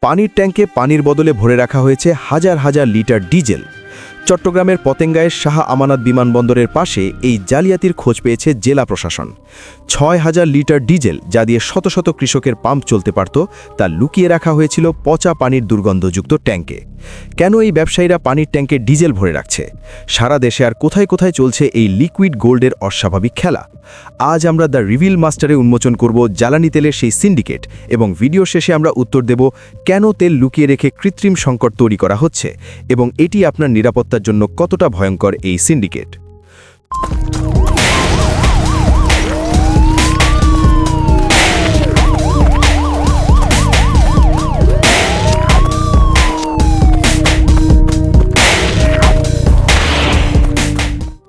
পানির ট্যাঙ্কে পানির বদলে ভরে রাখা হয়েছে হাজার হাজার লিটার ডিজেল। চট্টগ্রামের পতেঙ্গায় শাহ আমানত বিমানবন্দরের পাশে এই জালিয়াতির খোঁজ পেয়েছে জেলা প্রশাসন। ৬,০০০ লিটার ডিজেল, যা দিয়ে শত শত কৃষকের পাম্প চলতে পারত, তা লুকিয়ে রাখা হয়েছিল পচা পানির দুর্গন্ধযুক্ত ট্যাঙ্কে। কেন এই ব্যবসায়ীরা পানির ট্যাঙ্কে ডিজেল ভরে রাখছে? সারা দেশে আর কোথায় কোথায় চলছে এই লিকুইড গোল্ডের অস্বাভাবিক খেলা? আজ আমরা দ্য রিভিল মাস্টারে উন্মোচন করব জ্বালানি তেলের সেই সিন্ডিকেট, এবং ভিডিও শেষে আমরা উত্তর দেব কেন তেল লুকিয়ে রেখে কৃত্রিম সংকট তৈরি করা হচ্ছে, এবং এটি আপনার নিরাপত্তার জন্য কতটা ভয়ঙ্কর এই সিন্ডিকেট।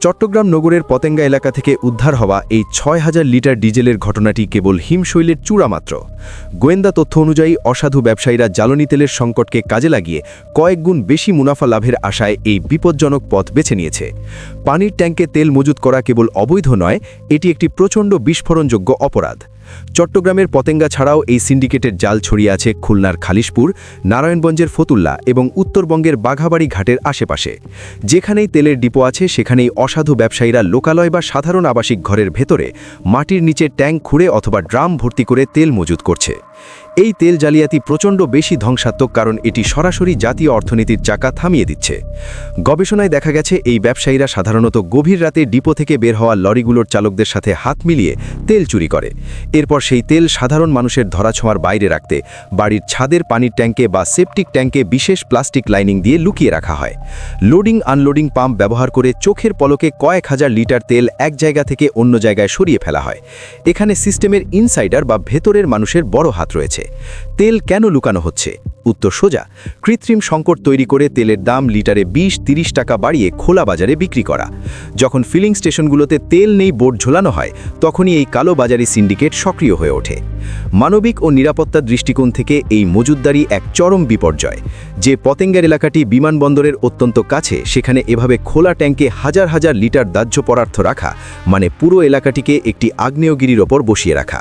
চট্টগ্রাম নগরের পতেঙ্গা এলাকা থেকে উদ্ধার হওয়া এই ৬,০০০ লিটার ডিজেলের ঘটনাটি কেবল হিমশৈলের চূড়া মাত্র। গোয়েন্দা তথ্য অনুযায়ী অসাধু ব্যবসায়ীরা জ্বালানি তেলের সংকটকে কাজে লাগিয়ে কয়েক গুণ বেশি মুনাফা লাভের আশায় এই বিপজ্জনক পথ বেছে নিয়েছে। পানির ট্যাঙ্কে তেল মজুত করা কেবল অবৈধ নয়, এটি একটি প্রচণ্ড বিস্ফোরণযোগ্য অপরাধ। চট্টগ্রামের পতেঙ্গা ছাড়াও এই সিন্ডিকেটের জাল ছড়িয়ে আছে খুলনার খালিশপুর, নারায়ণগঞ্জের ফতুল্লা এবং উত্তরবঙ্গের বাঘাবাড়ি ঘাটের আশেপাশে। যেখানেই তেলের ডিপো আছে, সেখানেই অসাধু ব্যবসায়ীরা লোকালয় বা সাধারণ আবাসিক ঘরের ভেতরে মাটির নিচে ট্যাঙ্ক খুঁড়ে অথবা ড্রাম ভর্তি করে তেল মজুত করছে। এই তেল জালিয়াতি প্রচণ্ড বেশি ধ্বংসাত্মক, কারণ এটি সরাসরি জাতীয় অর্থনীতির চাকা থামিয়ে দিচ্ছে। গবেষণায় দেখা গেছে এই ব্যবসায়ীরা সাধারণত গভীর রাতে ডিপো থেকে বের হওয়া লরিগুলোর চালকদের সাথে হাত মিলিয়ে তেল চুরি করে। এরপর সেই তেল সাধারণ মানুষের ধরাছোঁয়ার বাইরে রাখতে বাড়ির ছাদের পানির ট্যাঙ্কে বা সেপটিক ট্যাঙ্কে বিশেষ প্লাস্টিক লাইনিং দিয়ে লুকিয়ে রাখা হয়। লোডিং আনলোডিং পাম্প ব্যবহার করে চোখের পলকে কয়েক হাজার লিটার তেল এক জায়গা থেকে অন্য জায়গায় সরিয়ে ফেলা হয়। এখানে সিস্টেমের ইনসাইডার বা ভেতরের মানুষের বড় হাত রয়েছে। তেল কেন লুকানো হচ্ছে? উত্তর সোজা, কৃত্রিম সংকট তৈরি করে তেলের দাম লিটারে ২০-৩০ টাকা বাড়িয়ে খোলা বাজারে বিক্রি করা। যখন ফিলিং স্টেশনগুলোতে তেল নেই বোর্ড ঝোলানো হয়, তখনই এই কালোবাজারি সিন্ডিকেট সক্রিয় হয়ে ওঠে। মানবিক ও নিরাপত্তার দৃষ্টিকোণ থেকে এই মজুতদারি এক চরম বিপর্যয়। যে পতেঙ্গার এলাকাটি বিমানবন্দরের অত্যন্ত কাছে, সেখানে এভাবে খোলা ট্যাঙ্কে হাজার হাজার লিটার দাহ্য পদার্থ রাখা মানে পুরো এলাকাটিকে একটি আগ্নেয়গিরির ওপর বসিয়ে রাখা।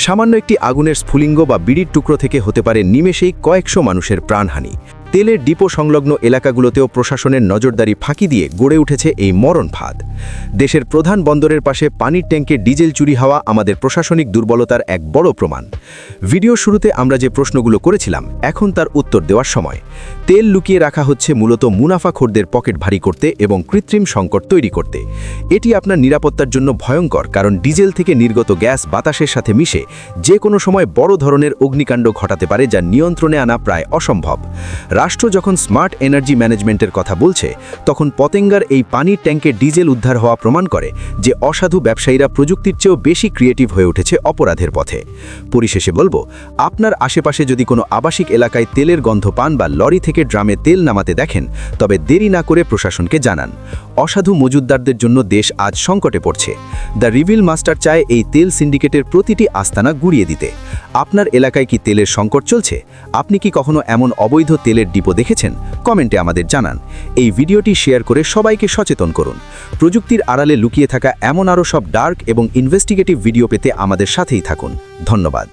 সামান্য একটি আগুনের স্ফুলিঙ্গ বা বিড়ির টুকরো থেকে হতে পারে নিমেষেই কয়েকশো মানুষের প্রাণহানি। তেলের ডিপো সংলগ্ন এলাকাগুলোতেও প্রশাসনের নজরদারি ফাঁকি দিয়ে গড়ে উঠেছে এই মরণ ফাঁদ। দেশের প্রধান বন্দরের পাশে পানির ট্যাঙ্কে ডিজেল চুরি হওয়া আমাদের প্রশাসনিক দুর্বলতার এক বড় প্রমাণ। ভিডিও শুরুতে আমরা যে প্রশ্নগুলো করেছিলাম, এখন তার উত্তর দেওয়ার সময়। তেল লুকিয়ে রাখা হচ্ছে মূলত মুনাফাখোরদের পকেট ভারী করতে এবং কৃত্রিম সংকট তৈরি করতে। এটি আপনার নিরাপত্তার জন্য ভয়ঙ্কর, কারণ ডিজেল থেকে নির্গত গ্যাস বাতাসের সাথে মিশে যে কোনো সময় বড় ধরনের অগ্নিকাণ্ড ঘটাতে পারে, যা নিয়ন্ত্রণে আনা প্রায় অসম্ভব। রাষ্ট্র যখন স্মার্ট এনার্জি ম্যানেজমেন্টের কথা বলছে, তখন পতেঙ্গার এই পানির ট্যাঙ্কে ডিজেল উদ্ধার হওয়া প্রমাণ করে যে অসাধু ব্যবসায়ীরা প্রযুক্তির চেয়েও বেশি ক্রিয়েটিভ হয়ে উঠেছে অপরাধের পথে। পরিশেষে বলবো, আপনার আশেপাশে যদি কোনো আবাসিক এলাকায় তেলের গন্ধ পান বা লরি থেকে ড্রামে তেল নামাতে দেখেন, তবে দেরি না করে প্রশাসনকে জানান। অসাধু মজুতদারদের জন্য দেশ আজ সংকটে পড়ছে। দ্য রিভিল মাস্টার চায় এই তেল সিন্ডিকেটের প্রতিটি আস্তানা গুড়িয়ে দিতে। আপনার এলাকায় কি তেলের সংকট চলছে? আপনি কি কখনো এমন অবৈধ তেলের ডিপো দেখেছেন? কমেন্টে আমাদের জানান। এই ভিডিওটি শেয়ার করে সবাইকে সচেতন করুন। প্রযুক্তির আড়ালে লুকিয়ে থাকা এমন আরও সব ডার্ক এবং ইনভেস্টিগেটিভ ভিডিও পেতে আমাদের সাথেই থাকুন। ধন্যবাদ।